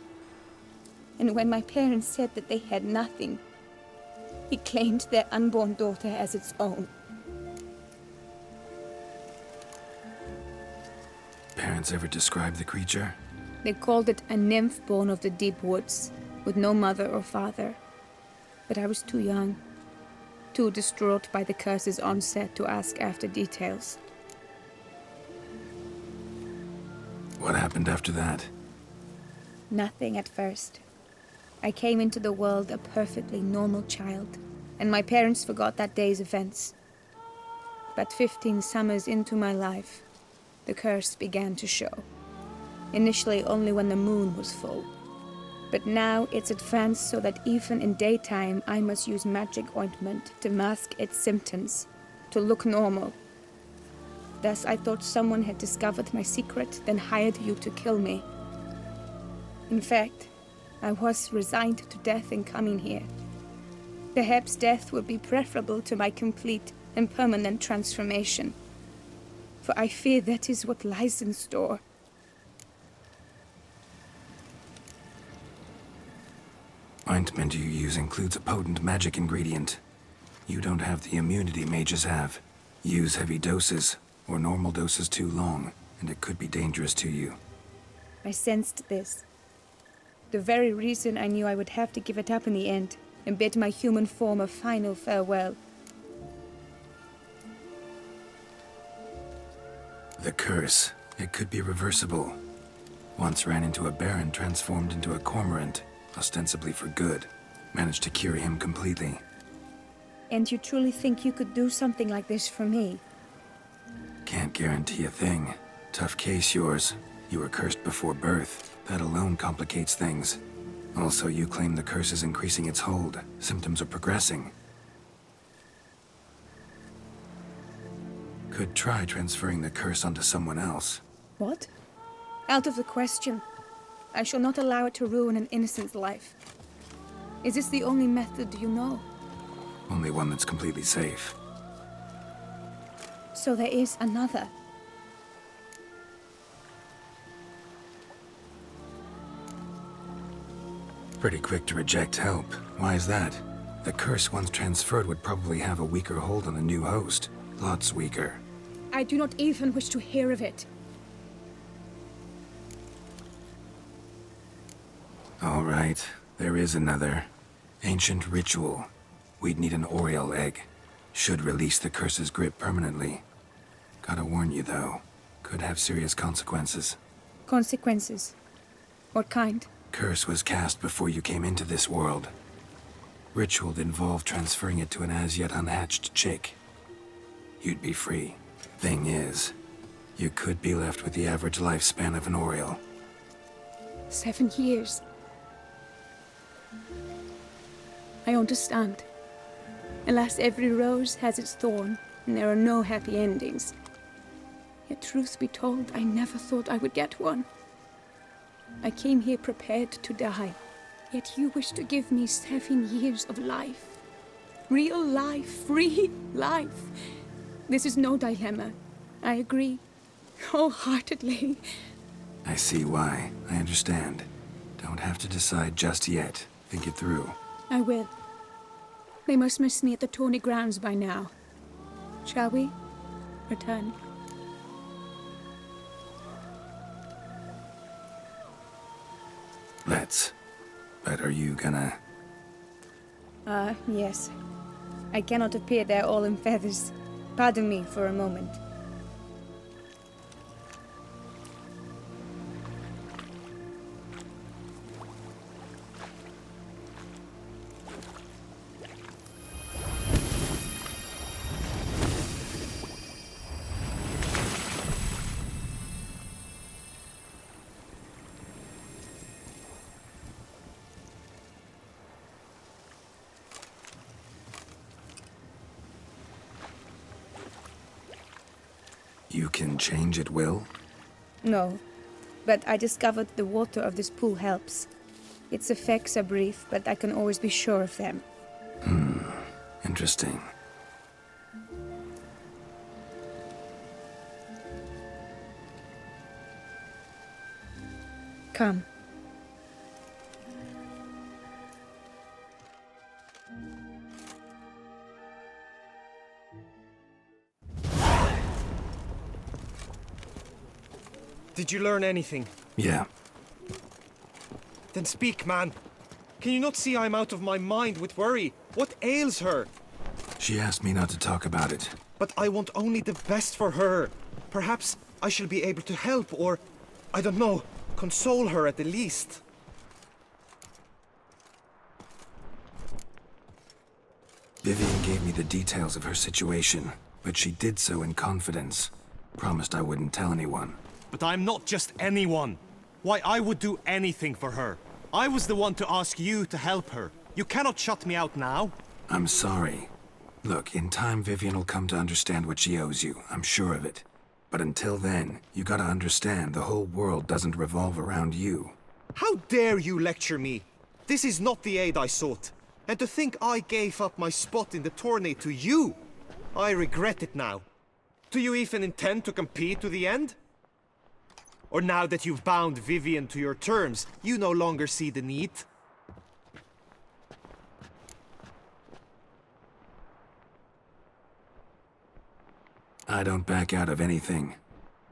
L: and when my parents said that they had nothing, it claimed their unborn daughter as its own.
E: Parents ever describe the creature?
L: They called it a nymph born of the deep woods, with no mother or father. But I was too young, too distraught by the curse's onset to ask after details.
E: What happened after that?
L: Nothing at first. I came into the world a perfectly normal child, and my parents forgot that day's events. But 15 summers into my life, the curse began to show. Initially only when the moon was full. But now it's advanced so that even in daytime I must use magic ointment to mask its symptoms, to look normal. Thus I thought someone had discovered my secret, then hired you to kill me. In fact, I was resigned to death in coming here. Perhaps death would be preferable to my complete and permanent transformation. For I fear that is what lies in store.
E: Ointment you use includes a potent magic ingredient. You don't have the immunity mages have. Use heavy doses, or normal doses too long, and it could be dangerous to you.
L: I sensed this. The very reason I knew I would have to give it up in the end, and bid my human form a final farewell.
E: The curse, it could be reversible. Once ran into a baron transformed into a cormorant, ostensibly for good. Managed to cure him completely.
L: And you truly think you could do something like this for me?
E: Can't guarantee a thing. Tough case yours. You were cursed before birth. That alone complicates things. Also, you claim the curse is increasing its hold. Symptoms are progressing. Could try transferring the curse onto someone else.
L: What? Out of the question. I shall not allow it to ruin an innocent's life. Is this the only method you know?
E: Only one that's completely safe.
L: So there is another.
E: Pretty quick to reject help. Why is that? The curse once transferred would probably have a weaker hold on the new host. Lots weaker.
L: I do not even wish to hear of it.
E: All right, there is another. Ancient ritual. We'd need an Oriole egg. Should release the curse's grip permanently. Gotta warn you though, could have serious consequences.
L: Consequences? What kind?
E: Curse was cast before you came into this world. Ritual involved transferring it to an as-yet unhatched chick. You'd be free. Thing is, you could be left with the average lifespan of an Oriole.
L: 7 years. I understand. Alas, every rose has its thorn, and there are no happy endings. Yet truth be told, I never thought I would get one. I came here prepared to die, yet you wish to give me 7 years of life. Real life, free life. This is no dilemma. I agree, wholeheartedly.
E: I see why. I understand. Don't have to decide just yet. Think it through.
L: I will. They must miss me at the Tawny Grounds by now. Shall we? Return.
E: Let's. But are you gonna...
L: Yes. I cannot appear there all in feathers. Pardon me for a moment.
E: You can change at will?
L: No, but I discovered the water of this pool helps. Its effects are brief, but I can always be sure of them.
E: Interesting.
L: Come.
D: Did you learn anything?
E: Yeah.
D: Then speak, man. Can you not see I'm out of my mind with worry? What ails her?
E: She asked me not to talk about it.
D: But I want only the best for her. Perhaps I shall be able to help or, I don't know, console her at the least.
E: Vivian gave me the details of her situation, but she did so in confidence. Promised I wouldn't tell anyone.
C: But I'm not just anyone. Why, I would do anything for her. I was the one to ask you to help her. You cannot shut me out now.
E: I'm sorry. Look, in time Vivian will come to understand what she owes you. I'm sure of it. But until then, you gotta understand the whole world doesn't revolve around you.
D: How dare you lecture me? This is not the aid I sought. And to think I gave up my spot in the tourney to you, I regret it now. Do you even intend to compete to the end? Or now that you've bound Vivian to your terms, you no longer see the need?
E: I don't back out of anything.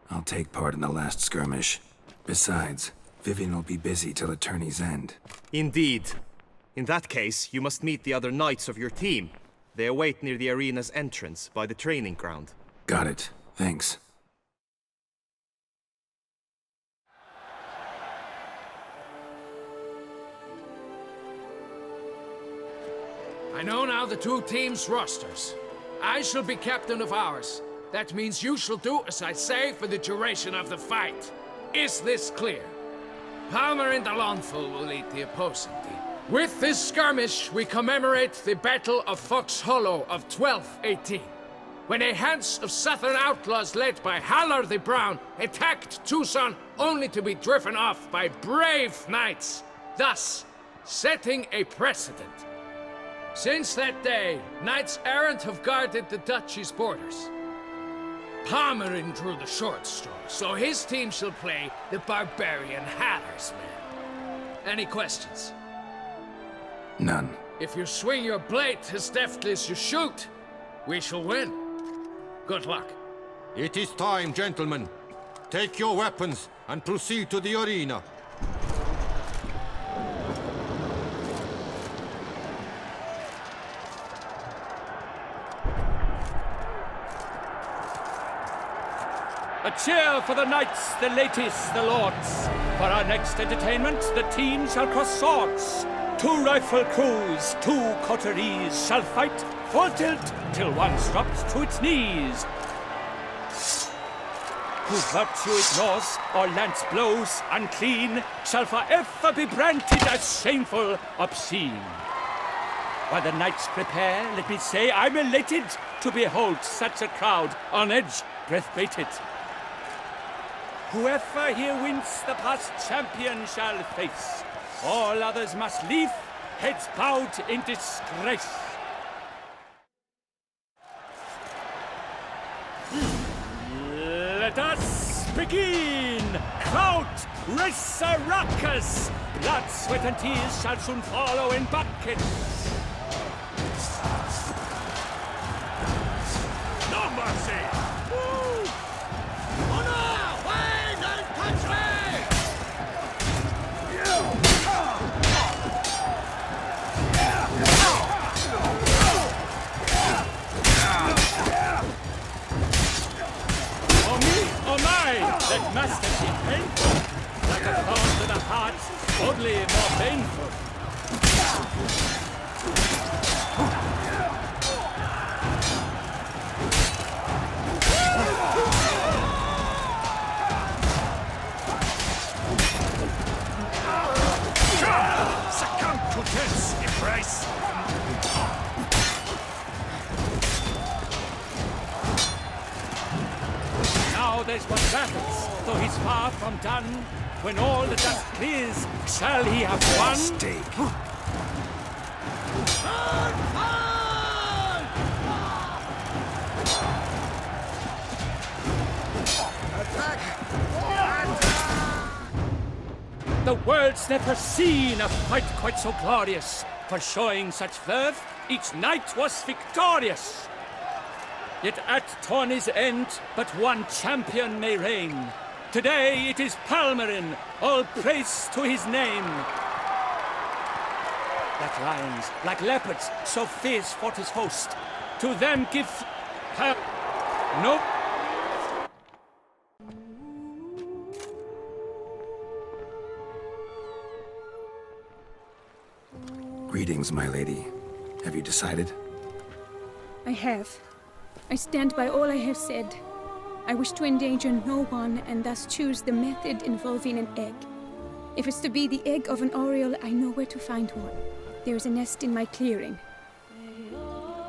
E: I'll take part in the last skirmish. Besides, Vivian will be busy till the tourney's end.
D: Indeed. In that case, you must meet the other knights of your team. They await near the arena's entrance, by the training ground.
E: Got it. Thanks.
B: I know now the two teams' rosters. I shall be captain of ours. That means you shall do as I say for the duration of the fight. Is this clear? Palmer and Alonful will lead the opposing team. With this skirmish, we commemorate the Battle of Fox Hollow of 1218, when a Hans of Southern outlaws led by Haller the Brown attacked Toussaint only to be driven off by brave knights, thus setting a precedent. Since that day, knights errant have guarded the duchy's borders. Palmerin drew the short straw, so his team shall play the barbarian Haller's men. Any questions?
E: None.
B: If you swing your blade as deftly as you shoot, we shall win. Good luck.
A: It is time, gentlemen. Take your weapons and proceed to the arena.
H: A cheer for the knights, the ladies, the lords. For our next entertainment, the teams shall cross swords. 2 rifle crews, 2 coteries shall fight full tilt till one's dropped to its knees. Who virtue ignores or lance blows unclean shall forever be branded as shameful, obscene. While the knights prepare, let me say I'm elated to behold such a crowd on edge, breath baited. Whoever here wins the past champion shall face. All others must leave, heads bowed in disgrace. Let us begin! Crowd, race a ruckus! Blood, sweat and tears shall soon follow in buckets. No mercy! That must have been painful. Like a thorn to the heart, only more painful. Succumb to death's embrace. Now there's but battles, though he's far from done. When all the dust clears, shall he have won?
E: Mistake.
H: The world's never seen a fight quite so glorious. For showing such verve, each knight was victorious. Yet at tourney's end, but one champion may reign. Today it is Palmerin, all praise to his name. Like lions, like leopards, so fierce fought his host. To them give no.
E: Greetings, my lady. Have you decided?
L: I have. I stand by all I have said. I wish to endanger no one and thus choose the method involving an egg. If it's to be the egg of an oriole, I know where to find one. There is a nest in my clearing.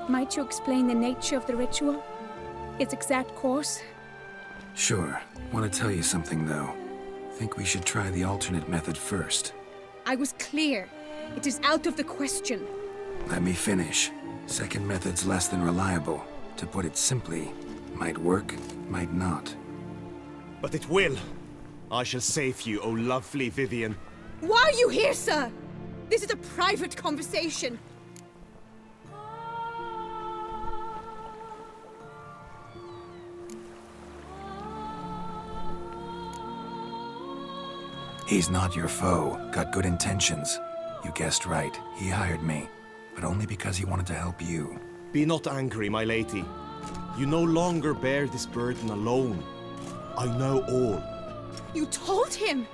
L: Might you explain the nature of the ritual? Its exact course?
E: Sure. Want to tell you something, though. Think we should try the alternate method first.
L: I was clear. It is out of the question.
E: Let me finish. Second method's less than reliable. To put it simply, might work, might not.
C: But it will. I shall save you, O lovely Vivian.
L: Why are you here, sir? This is a private conversation.
E: He's not your foe. Got good intentions. You guessed right. He hired me. But only because he wanted to help you.
D: Be not angry, my lady. You no longer bear this burden alone. I know all.
L: You told him!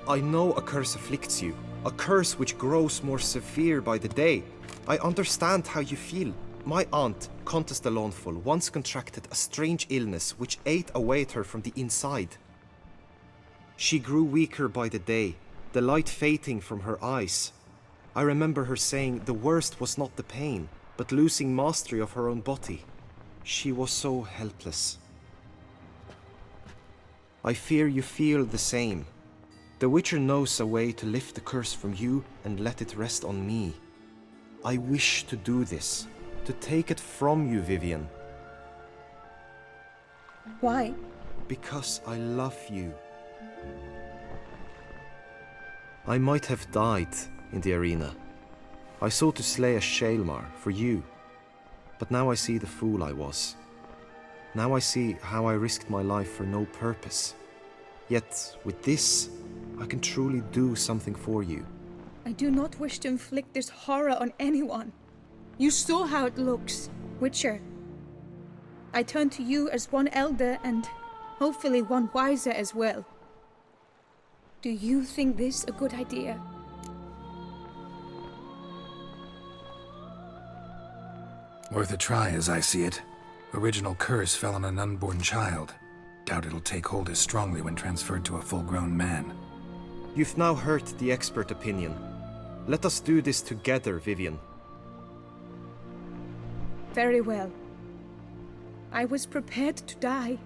D: I know a curse afflicts you. A curse which grows more severe by the day. I understand how you feel. My aunt, Countess de Lawnful, once contracted a strange illness which ate away at her from the inside. She grew weaker by the day, the light fading from her eyes. I remember her saying the worst was not the pain, but losing mastery of her own body. She was so helpless. I fear you feel the same. The Witcher knows a way to lift the curse from you and let it rest on me. I wish to do this, to take it from you, Vivian.
L: Why?
D: Because I love you. I might have died in the arena. I sought to slay a Shaelmar for you, but now I see the fool I was. Now I see how I risked my life for no purpose. Yet, with this, I can truly do something for you.
L: I do not wish to inflict this horror on anyone. You saw how it looks, Witcher. I turn to you as one elder and hopefully one wiser as well. Do you think this a good idea?
E: Worth a try, as I see it. Original curse fell on an unborn child. Doubt it'll take hold as strongly when transferred to a full-grown man.
D: You've now heard the expert opinion. Let us do this together, Vivian.
L: Very well. I was prepared to die.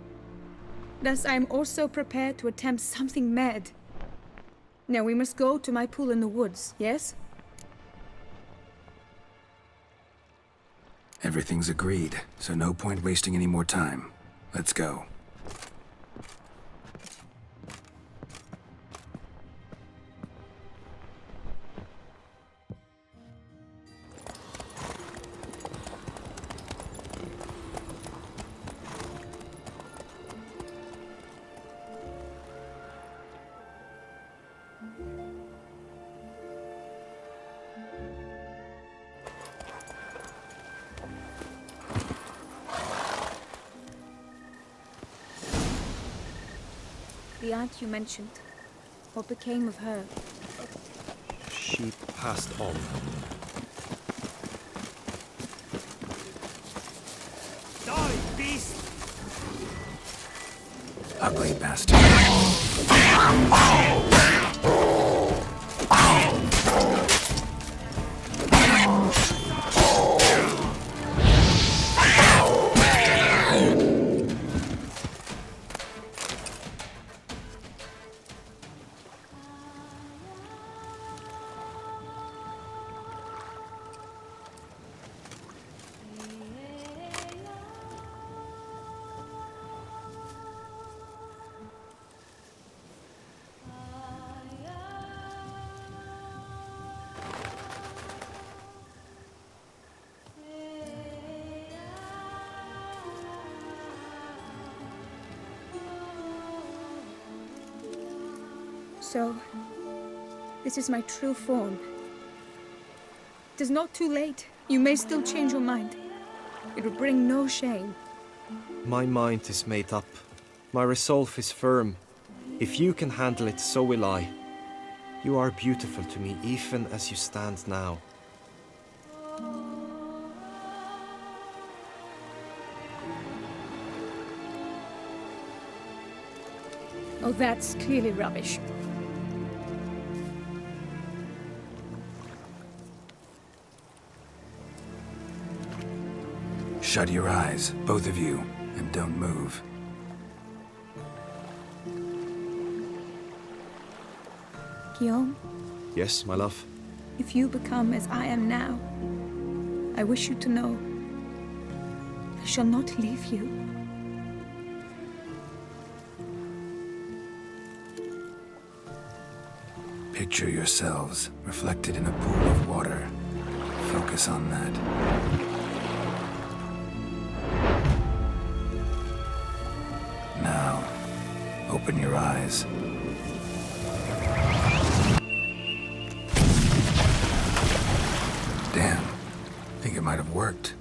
L: Thus I am also prepared to attempt something mad. Now we must go to my pool in the woods, yes?
E: Everything's agreed, so no point wasting any more time. Let's go.
L: The aunt you mentioned. What became of her?
D: She passed on.
C: Die, beast!
E: Ugly bastard.
L: So, this is my true form. It is not too late. You may still change your mind. It will bring no shame.
D: My mind is made up. My resolve is firm. If you can handle it, so will I. You are beautiful to me, even as you stand now.
L: Oh, that's clearly rubbish.
E: Shut your eyes, both of you, and don't move.
L: Guillaume,
D: Yes, my love.
L: if you become as I am now, I wish you to know I shall not leave you.
E: Picture yourselves reflected in a pool of water. Focus on that. Now, open your eyes. Damn, think it might have worked.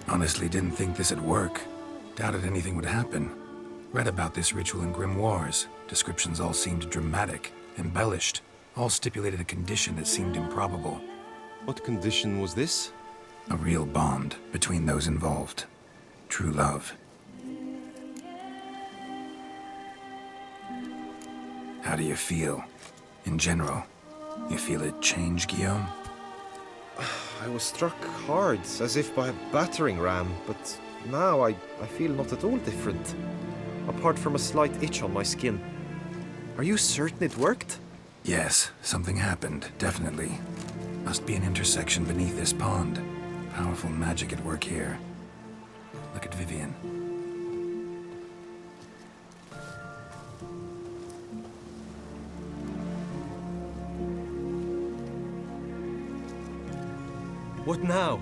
E: Honestly, didn't think this'd work. Doubted anything would happen. Read about this ritual in grimoires. Descriptions all seemed dramatic, embellished. All stipulated a condition that seemed improbable.
D: What condition was this?
E: A real bond between those involved. True love. How do you feel? In general, you feel it change, Guillaume?
D: I was struck hard, as if by a battering ram, but now I feel not at all different. Apart from a slight itch on my skin. Are you certain it worked?
E: Yes, something happened, definitely. Must be an intersection beneath this pond. Powerful magic at work here. Look at Vivian.
D: What now?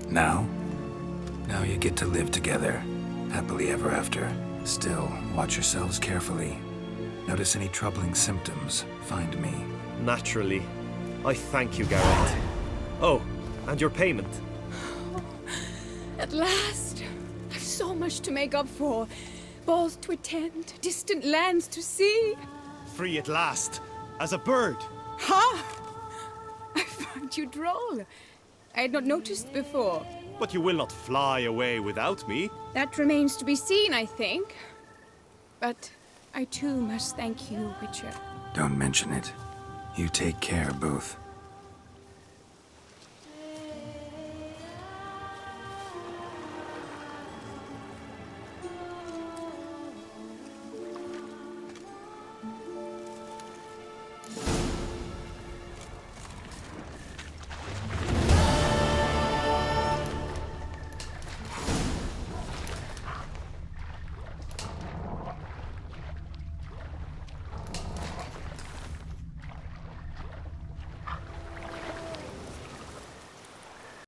E: Now? Now you get to live together. Happily ever after. Still, watch yourselves carefully. Notice any troubling symptoms, find me.
D: Naturally. I thank you, Geralt. Oh, and your payment.
L: At last! I've so much to make up for. Balls to attend, distant lands to see.
D: Free at last, as a bird.
L: Ha! I find you droll. I had not noticed before.
D: But you will not fly away without me.
L: That remains to be seen, I think. But I too must thank you, Witcher.
E: Don't mention it. You take care, both.